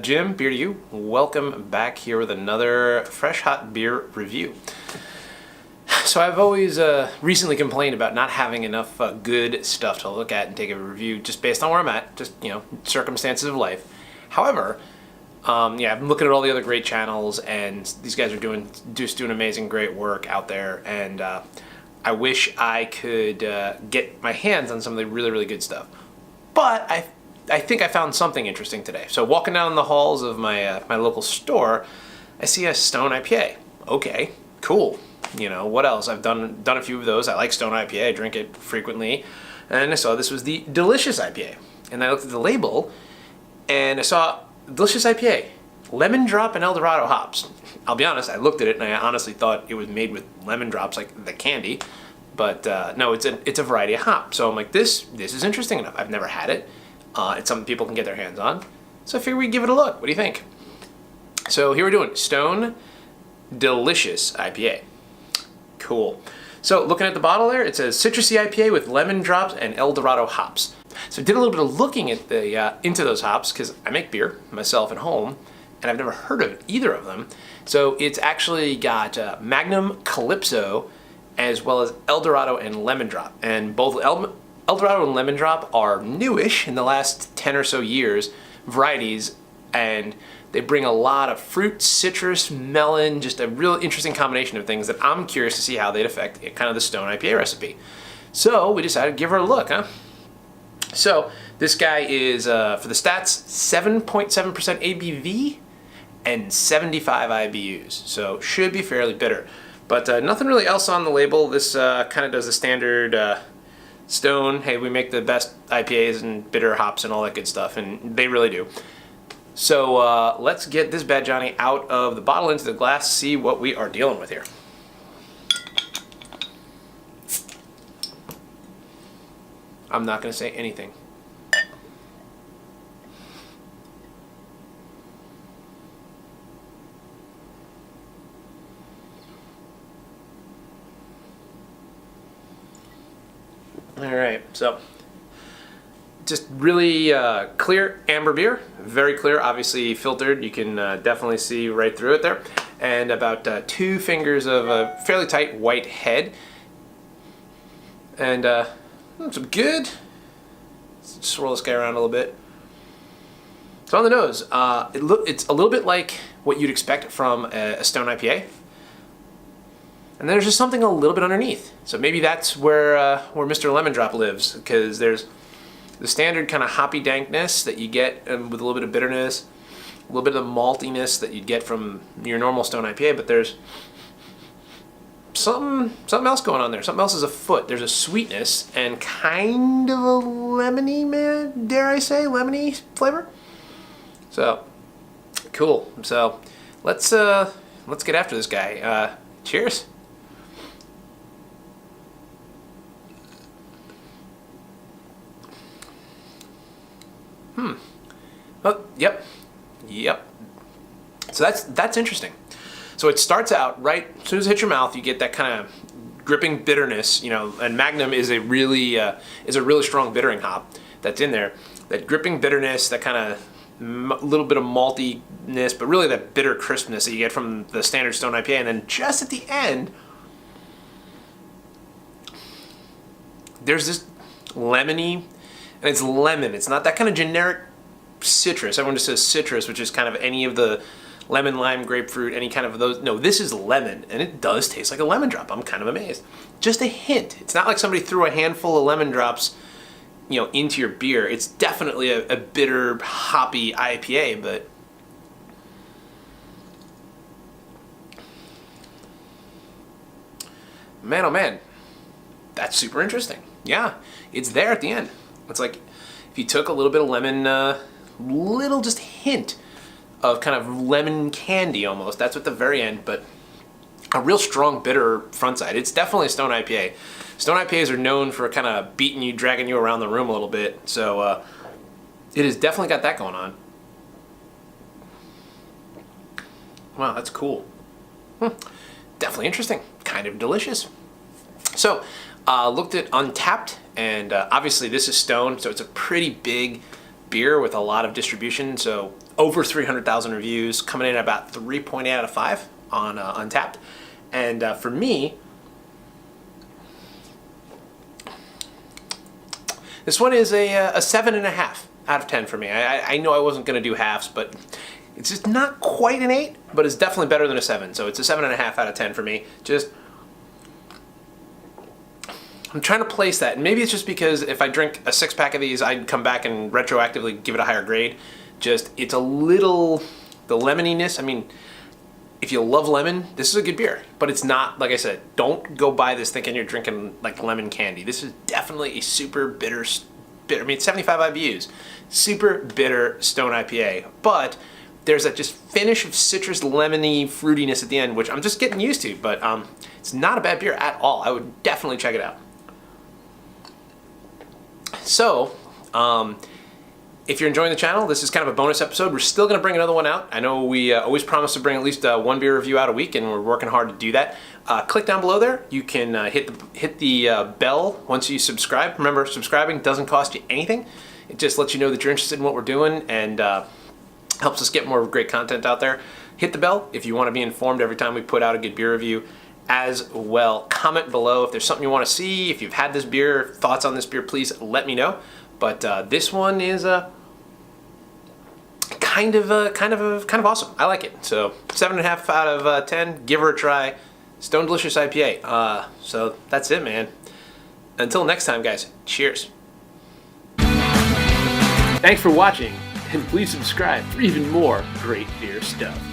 Jim, beer to you. Welcome back here with another fresh hot beer review. So I've always recently complained about not having enough good stuff to look at and take a review just based on where I'm at, just, you know, circumstances of life. However, yeah, I'm looking at all the other great channels, and these guys are doing amazing, great work out there, and I wish I could get my hands on some of the really, really good stuff. But I think I found something interesting today. So walking down the halls of my my local store, I see a Stone IPA. Okay, cool. You know, what else? I've done a few of those. I like Stone IPA. I drink it frequently. And I saw this was the Delicious IPA. And I looked at the label, and I saw Delicious IPA, lemon drop and Eldorado hops. I'll be honest, I looked at it and I honestly thought it was made with lemon drops, like the candy. But no, it's a variety of hop. So I'm like, this is interesting enough. I've never had it. It's something people can get their hands on. So I figured we'd give it a look. What do you think? So here we're doing Stone Delicious IPA. Cool. So looking at the bottle there, it says citrusy IPA with lemon drops and Eldorado hops. So I did a little bit of looking at the into those hops because I make beer myself at home, and I've never heard of either of them. So it's actually got Magnum, Calypso, as well as Eldorado and Lemon Drop. And both Eldorado and Lemon Drop are newish in the last 10 or so years varieties, and they bring a lot of fruit, citrus, melon, just a real interesting combination of things that I'm curious to see how they'd affect kind of the Stone IPA recipe. So we decided to give her a look, huh? So this guy is, for the stats, 7.7% ABV and 75 IBUs. So should be fairly bitter. But nothing really else on the label. This kind of does the standard Stone, hey, we make the best IPAs and bitter hops and all that good stuff, and they really do. So let's get this bad Johnny out of the bottle into the glass, see what we are dealing with here. I'm not going to say anything. All right, so just really clear amber beer, very clear, obviously filtered. You can definitely see right through it there. And about 2 fingers of a fairly tight white head. And some good. Let's swirl this guy around a little bit. So on the nose, it's a little bit like what you'd expect from a Stone IPA. And then there's just something a little bit underneath. So maybe that's where Mr. Lemon Drop lives, because there's the standard kind of hoppy dankness that you get with a little bit of bitterness, a little bit of the maltiness that you'd get from your normal Stone IPA, but there's something else going on there. Something else is afoot. There's a sweetness and kind of a lemony, dare I say, lemony flavor. So cool. So let's get after this guy. Cheers. Oh, yep. So that's interesting. So it starts out right as soon as it hits your mouth, you get that kind of gripping bitterness, you know. And Magnum is a really strong bittering hop that's in there. That gripping bitterness, that kind of little bit of maltiness, but really that bitter crispness that you get from the standard Stone IPA. And then just at the end, there's this lemony, and it's lemon. It's not that kind of generic citrus. Everyone just says citrus, which is kind of any of the lemon, lime, grapefruit, any kind of those. No, this is lemon, and it does taste like a lemon drop. I'm kind of amazed. Just a hint. It's not like somebody threw a handful of lemon drops, you know, into your beer. It's definitely a bitter, hoppy IPA, but man, oh man, that's super interesting. Yeah, it's there at the end. It's like if you took a little bit of lemon, little just hint of kind of lemon candy almost. That's at the very end, but a real strong bitter front side. It's definitely a Stone IPA. Stone IPAs are known for kind of beating you, dragging you around the room a little bit. So it has definitely got that going on. Wow, that's cool. Definitely interesting. Kind of delicious. So looked at Untapped, and obviously this is Stone, so it's a pretty big beer with a lot of distribution. So over 300,000 reviews, coming in at about 3.8 out of 5 on Untapped. And for me, this one is a 7.5 out of 10 for me. I know I wasn't going to do halves, but it's just not quite an 8, but it's definitely better than a 7. So it's a 7.5 out of 10 for me. Just, I'm trying to place that. And maybe it's just because if I drink a 6-pack of these, I'd come back and retroactively give it a higher grade. Just, it's a little, the lemoniness, I mean, if you love lemon, this is a good beer. But it's not, like I said, don't go buy this thinking you're drinking like lemon candy. This is definitely a super bitter, I mean, it's 75 IBUs. Super bitter Stone IPA. But there's that just finish of citrus, lemony fruitiness at the end, which I'm just getting used to. But it's not a bad beer at all. I would definitely check it out. So, if you're enjoying the channel, this is kind of a bonus episode. We're still going to bring another one out. I know we always promise to bring at least one beer review out a week, and we're working hard to do that. Click down below there. You can hit the bell once you subscribe. Remember, subscribing doesn't cost you anything. It just lets you know that you're interested in what we're doing and helps us get more great content out there. Hit the bell if you want to be informed every time we put out a good beer review. As well, comment below if there's something you want to see. If you've had this beer, thoughts on this beer, please let me know. But this one is kind of awesome. I like it. So 7.5 out of 10. Give her a try. Stone Delicious IPA. So that's it, man. Until next time, guys. Cheers. Thanks for watching, and please subscribe for even more great beer stuff.